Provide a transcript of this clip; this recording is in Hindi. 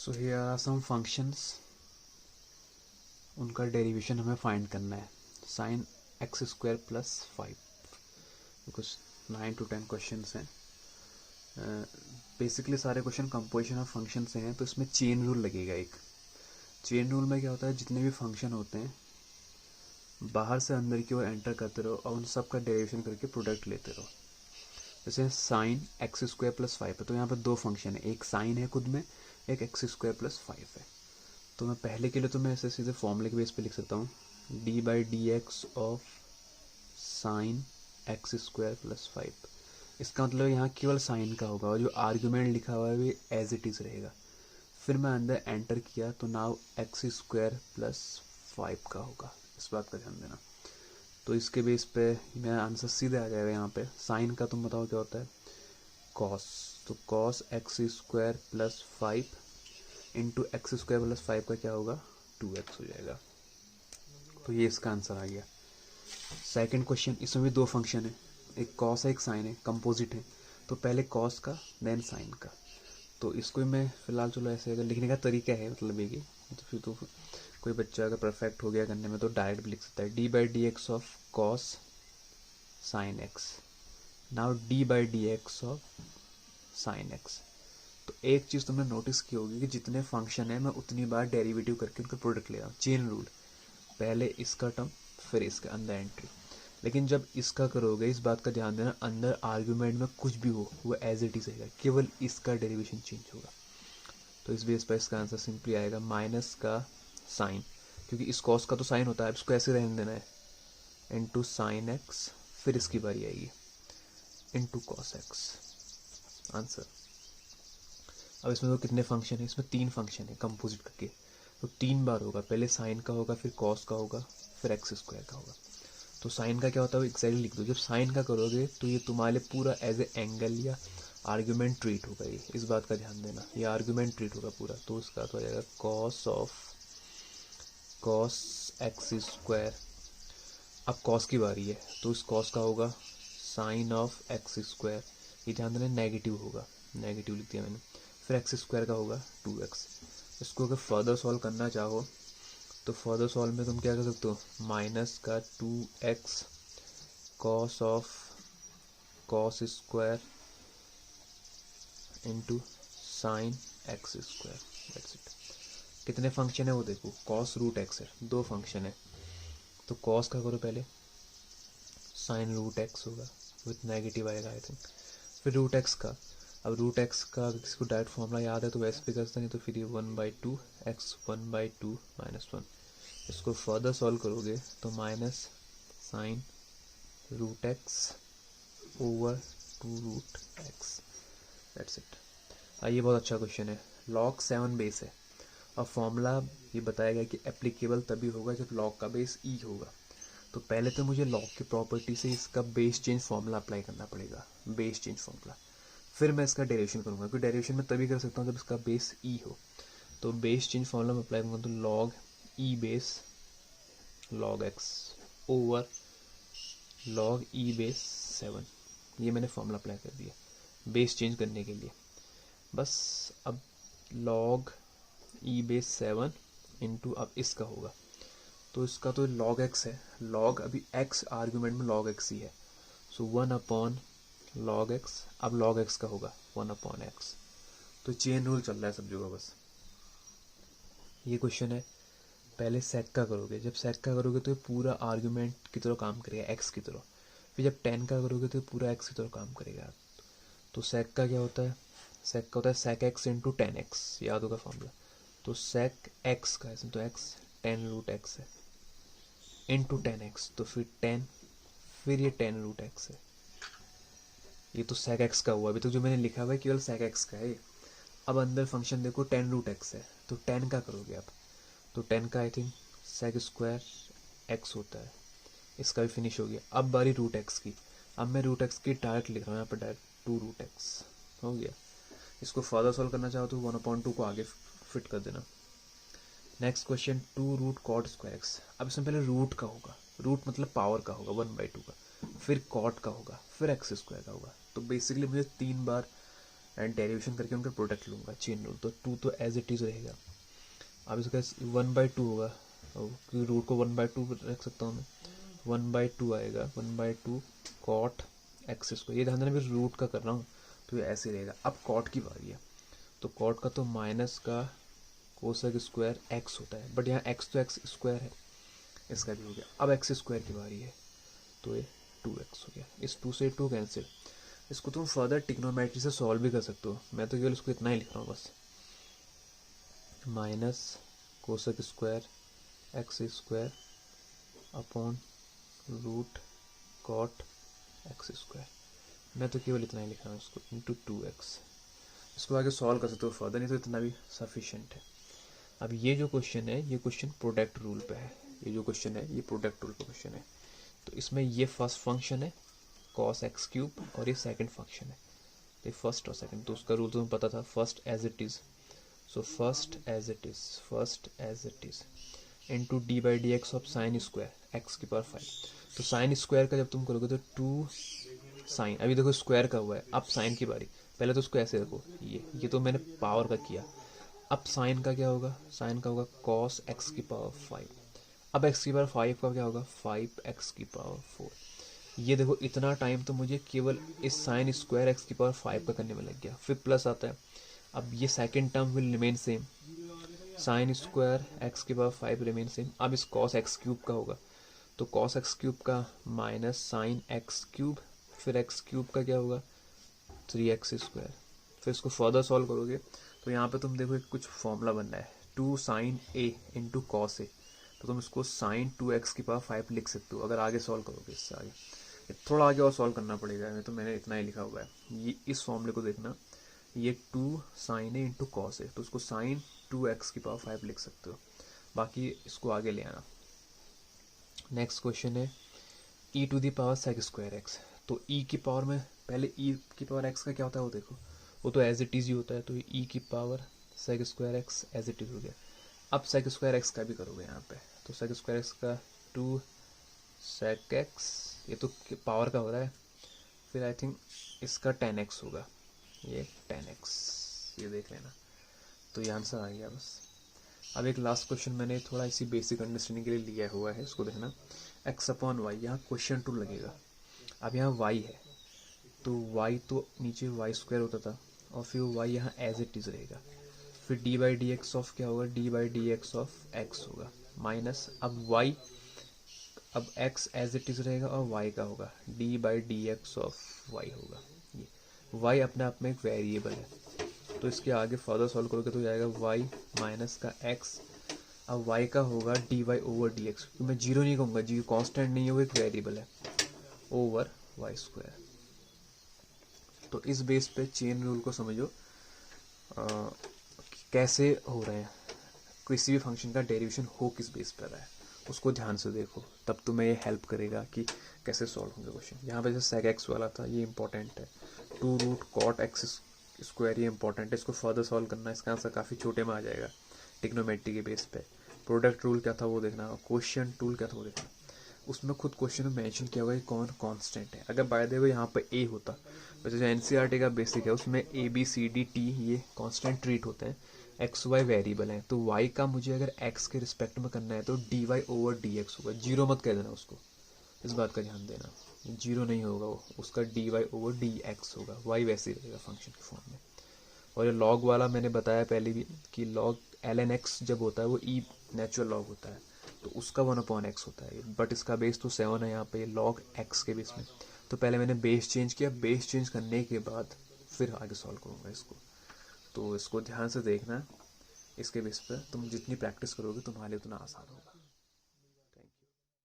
So here are some functions, उनका डेरिवेशन हमें फाइंड करना है. Sine x square plus 5, because 9 to 10 question हैं. बेसिकली सारे क्वेश्चन कंपोजिशन ऑफ फंक्शन से हैं, तो इसमें चेन रूल लगेगा. एक चेन रूल में क्या होता है, जितने भी फंक्शन होते हैं बाहर से अंदर की ओर एंटर करते रहो और उन सब का डेरिवेशन करके प्रोडक्ट लेते रहो. जैसे साइन एक्स स्क्वायर प्लस 5 है, तो यहाँ पर दो फंक्शन है, एक साइन है खुद में, एक एक्स स्क्वायर प्लस 5 है. तो मैं पहले के लिए तो मैं ऐसे सीधे फॉर्मूले के बेस पे लिख सकता हूँ, D by d x of sign x square plus 5. इसका मतलब यहाँ केवल साइन का होगा और जो आर्ग्यूमेंट लिखा हुआ है वो एज इट इज़ रहेगा. फिर मैं अंदर एंटर किया तो नाउ एक्स स्क्वायर प्लस 5 का होगा. इस बात का ध्यान देना. तो इसके बेस पे मेरा आंसर सीधे आ जाएगा. यहाँ पे साइन का तुम बताओ क्या होता है, कॉस. तो cos x square plus 5 into x square plus 5 का क्या होगा, 2x हो जाएगा. तो ये इसका आंसर आ गया. सेकंड क्वेश्चन, इसमें भी दो फंक्शन है, एक कॉस है एक साइन है, कंपोजिट है. तो पहले कॉस का देन साइन का. तो इसको मैं फिलहाल चलो ऐसे अगर लिखने का तरीका है, मतलब ये कि तो फिर तो कोई बच्चा अगर परफेक्ट हो गया करने में तो डायरेक्ट भी लिख सकता है, D by d x of cos sine x. Now D by d x of sine x. तो एक चीज़ तुमने नोटिस की होगी कि जितने फंक्शन है मैं उतनी बार डेरिवेटिव करके उनका प्रोडक्ट ले रहा हूँ. चेन रूल, पहले इसका टर्म फिर इसका अंदर एंट्री. लेकिन जब इसका करोगे, इस बात का ध्यान देना, अंदर आर्ग्यूमेंट में कुछ भी हो वो एज इट इज रहेगा, केवल इसका डेरिवेशन चेंज होगा. तो इस बेस पर इसका आंसर सिंपली आएगा माइनस का साइन, क्योंकि इस कॉस का तो साइन होता है, इसको ऐसे रहने देना है, इंटू साइन एक्स, फिर इसकी बारी आएगी इंटू कॉस एक्स. आंसर. अब इसमें तो कितने फंक्शन है, इसमें 3 फंक्शन है कंपोजिट करके, तो 3 बार होगा. पहले साइन का होगा, फिर कॉस का होगा, फिर एक्स स्क्वायर का होगा. तो साइन का क्या होता है वो एक्जैक्टली लिख दो. जब साइन का करोगे तो ये तुम्हारे लिए पूरा एज ए एंगल या आर्ग्यूमेंट ट्रीट होगा. ये इस बात का ध्यान देना, ये आर्ग्यूमेंट ट्रीट होगा पूरा. तो इसका तो आ जाएगा cos of cos x square. अब कॉस की बारी है, तो इस कॉस का होगा साइन ऑफ एक्स स्क्वायर. ये ध्यान देना नेगेटिव होगा, नेगेटिव लिख दिया मैंने. फिर एक्स स्क्वायर का होगा 2x. इसको अगर फर्दर सॉल्व करना चाहो तो फर्दर सॉल्व में तुम क्या कर सकते हो, माइनस का 2x cos of cos square into sine x square. That's it. कितने फंक्शन है वो देखो, कॉस रूट एक्स है, 2 फंक्शन है. तो कॉस का करो पहले, साइन रूट एक्स होगा विथ नेगेटिव आएगा आई थिंक. फिर रूट एक्स का. अब रूट एक्स का किसी को डायरेक्ट फॉर्मूला याद है तो वैसे भी करते नहीं, तो फिर ये 1/2 एक्स 1/2 माइनस 1. इसको फर्दर सॉल्व करोगे तो minus sine root x over 2 root x. That's it. ये बहुत अच्छा क्वेश्चन है. लॉग 7 बेस है और फॉर्मूला ये बताया गया कि एप्लीकेबल तभी होगा जब लॉग का बेस ई होगा. तो पहले तो मुझे लॉग की प्रॉपर्टी से इसका बेस चेंज फॉर्मूला अप्लाई करना पड़ेगा, बेस चेंज फॉर्मूला. फिर मैं इसका डेरिवेशन करूँगा, क्योंकि डेरिवेशन मैं तभी कर सकता हूँ जब इसका बेस ई हो. तो बेस चेंज फॉर्मूला में अप्लाई करूँगा तो लॉग ई base log x over log ई बेस 7. ये मैंने फॉर्मूला अप्लाई कर दिया बेस चेंज करने के लिए. बस अब लॉग ई बेस 7 इंटू अब इसका होगा, तो इसका तो लॉग एक्स है. लॉग अभी एक्स आर्ग्यूमेंट में लॉग एक्स ही है, सो 1 लॉग एक्स. अब लॉग एक्स का होगा 1/x. तो चेन रूल चल रहा है सब जगह. बस ये क्वेश्चन है, पहले सेक का करोगे, जब सेक का करोगे तो ये पूरा आर्ग्यूमेंट की तरह काम करेगा, एक्स की तरह. फिर जब 10 का करोगे तो ये पूरा एक्स की तरह काम करेगा. तो सेक का क्या होता है, सेक का होता है सेक एक्स इंटू 10x, याद होगा फॉर्मूला. तो सेक एक्स का है तो एक्स 10 रूट एक्स है इंटू 10x, तो फिर 10, फिर ये 10 रूट एक्स है. ये तो सेक एक्स का हुआ. अभी तो जो मैंने लिखा हुआ है केवल सेक एक्स का है. अब अंदर फंक्शन देखो 10 रूट एक्स है, तो 10 का करोगे आप, तो 10 का I think sec square x होता है. इसका भी फिनिश हो गया. अब बारी रूट एक्स की. अब मैं रूट एक्स की डायरेक्ट लिख रहा हूँ यहाँ पर, डायरेक्ट 2 रूट एक्स हो गया. इसको फर्दर सॉल्व करना चाहो तो 1/2 को आगे फिट कर देना. Next question 2 root cot square x. अब इसमें पहले रूट का होगा, रूट मतलब पावर का होगा 1/2 का, फिर कॉट का होगा, फिर एक्स स्क्वायर का होगा. तो बेसिकली मुझे 3 बार एंड डेरिवेशन करके उनका प्रोडक्ट लूँगा चेन रूल, तो 2 तो एज इट इज़ रहेगा। अब इसका 1/2 होगा, क्योंकि रूट को 1/2 रख सकता हूँ मैं, 1/2 आएगा, 1/2 कॉट एक्स स्क्वायर। ये ध्यान देना भी रूट का कर रहा हूँ तो ये ऐसे रहेगा। अब कॉट की बारी है, तो कॉट का तो माइनस का कोसेक स्क्वायर एक्स होता है, बट यहाँ एक्स तो एक्स स्क्वायर है, इसका भी हो गया। अब एक्स स्क्वायर की बारी है, तो ये 2x हो गया। इस 2 से 2 कैंसिल। इसको तुम फर्दर टिग्नोमेट्री से सॉल्व भी कर सकते हो, मैं तो केवल इसको इतना ही लिख रहा हूँ बस, minus cosec square x square upon root cot x square. मैं तो केवल इतना ही लिख रहा हूँ इसको, इंटू 2x। इसको आगे सॉल्व कर सकते हो फर्दर, नहीं तो इतना भी सफिशिएंट है। अब ये जो क्वेश्चन है, ये क्वेश्चन प्रोडक्ट रूल पे है। ये जो क्वेश्चन है ये प्रोडक्ट रूल का क्वेश्चन है। तो इसमें ये फर्स्ट फंक्शन है cos x क्यूब, और ये सेकंड फंक्शन है, तो फर्स्ट और सेकंड। तो उसका रूल तुम्हें पता था, first as it is, so first as it is into d by d x of sine square x की पावर 5। तो साइन स्क्वायर का जब तुम करोगे तो 2 साइन, अभी देखो स्क्वायर का हुआ है, अब साइन की बारी। पहले तो उसको ऐसे रखो, ये तो मैंने पावर का किया। अब साइन का क्या होगा, साइन का होगा cos x की पावर 5। अब x की पावर 5 का क्या होगा, 5x की पावर 4। ये देखो इतना टाइम तो मुझे केवल इस साइन स्क्वायर एक्स की पावर 5 का करने में लग गया। फिर प्लस आता है, अब ये second term will remain same, sign square x की पावर 5 रिमेन सेम। अब इस cos x क्यूब का होगा, तो cos x क्यूब का माइनस साइन एक्स क्यूब, फिर एक्स क्यूब का क्या होगा 3x स्क्वायर। फिर इसको फर्दर सॉल्व करोगे तो यहाँ पे तुम देखो एक कुछ फॉर्मूला बन रहा है, 2 sign A into cos A. तो तुम इसको साइन 2x की पावर 5 लिख सकते हो अगर आगे सॉल्व करोगे। इससे आगे थोड़ा आगे और सॉल्व करना पड़ेगा, मैं तो मैंने इतना ही लिखा हुआ है। ये इस फॉर्मूले को देखना, ये 2 sign A into cos A, तो उसको साइन 2x की पावर 5 लिख सकते हो। बाकी इसको आगे ले आना। नेक्स्ट क्वेश्चन है e to the power sec square x. तो e की पावर में पहले e की पावर x का क्या होता है वो देखो, वो तो एज इट इज़ ही होता है। तो e की power sec square x as it is हो गया। अब सेक स्क्वायर एक्स का भी करोगे यहाँ पे, तो सेक स्क्वायर एक्स का 2 सेक एक्स, ये तो पावर का हो रहा है। फिर आई थिंक इसका 10x होगा, ये 10x, ये देख लेना। तो ये आंसर आ गया बस। अब एक लास्ट क्वेश्चन मैंने थोड़ा इसी बेसिक अंडरस्टैंडिंग के लिए लिया हुआ है, इसको देखना। x अपॉन वाई, यहाँ क्वेश्चन टू लगेगा। अब यहाँ y है, तो y तो नीचे वाई स्क्वायर होता था, और फिर y यहाँ एज इट इज़ रहेगा। फिर D by d x of क्या होगा, D by d x of x होगा, माइनस अब y, अब x एज इट इज़ रहेगा और y का होगा D by d x of y होगा। ये y अपने आप में एक वेरिएबल है, तो इसके आगे फर्दर सॉल्व करोगे तो जाएगा y माइनस का x। अब y का होगा d y over d x, क्योंकि मैं जीरो नहीं कहूँगा, जी कांस्टेंट नहीं है, वो एक वेरिएबल है, ओवर वाई स्क्वायर। तो इस बेस पे चेन रूल को समझो कैसे हो रहे हैं, किसी भी फंक्शन का डेरिवेशन हो किस बेस पर रहा है, उसको ध्यान से देखो, तब तुम्हें ये हेल्प करेगा कि कैसे सॉल्व होंगे क्वेश्चन। यहाँ पे जैसे सेक एक्स वाला था, ये इंपॉर्टेंट है। 2 रूट कॉट एक्स स्क्वायर, ये इंपॉर्टेंट है, इसको फर्दर सॉल्व करना। इसका आंसर काफ़ी छोटे में आ जाएगा टिग्नोमेट्री के बेस पे। प्रोडक्ट रूल क्या था वो देखना, क्वेश्चन टूल क्या था वो देखना। उसमें खुद क्वेश्चन में मेंशन किया हुआ है कौन कांस्टेंट है। अगर बाय द वे यहाँ पे ए होता, वैसे जो एनसीईआरटी का बेसिक है उसमें a b c d t ये कांस्टेंट ट्रीट होते हैं, एक्स वाई वेरिएबल है। तो वाई का मुझे अगर एक्स के रिस्पेक्ट में करना है तो d y over d x होगा, जीरो मत कह देना उसको, इस बात का ध्यान देना, जीरो नहीं होगा वो, उसका d y over d x होगा, वाई वैसे ही रहेगा फंक्शन के फॉर्म में। और ये लॉग वाला मैंने बताया पहले भी कि लॉग एल एन एक्स जब होता है वो ई नेचुरल लॉग होता है, तो उसका 1/x होता है, बट इसका बेस तो 7 है यहाँ पे लॉग एक्स के बेस में। तो पहले मैंने बेस चेंज किया, बेस चेंज करने के बाद फिर आगे सॉल्व करूँगा इसको। तो इसको ध्यान से देखना, इसके बेस पर तुम जितनी प्रैक्टिस करोगे तुम्हारे उतना आसान होगा।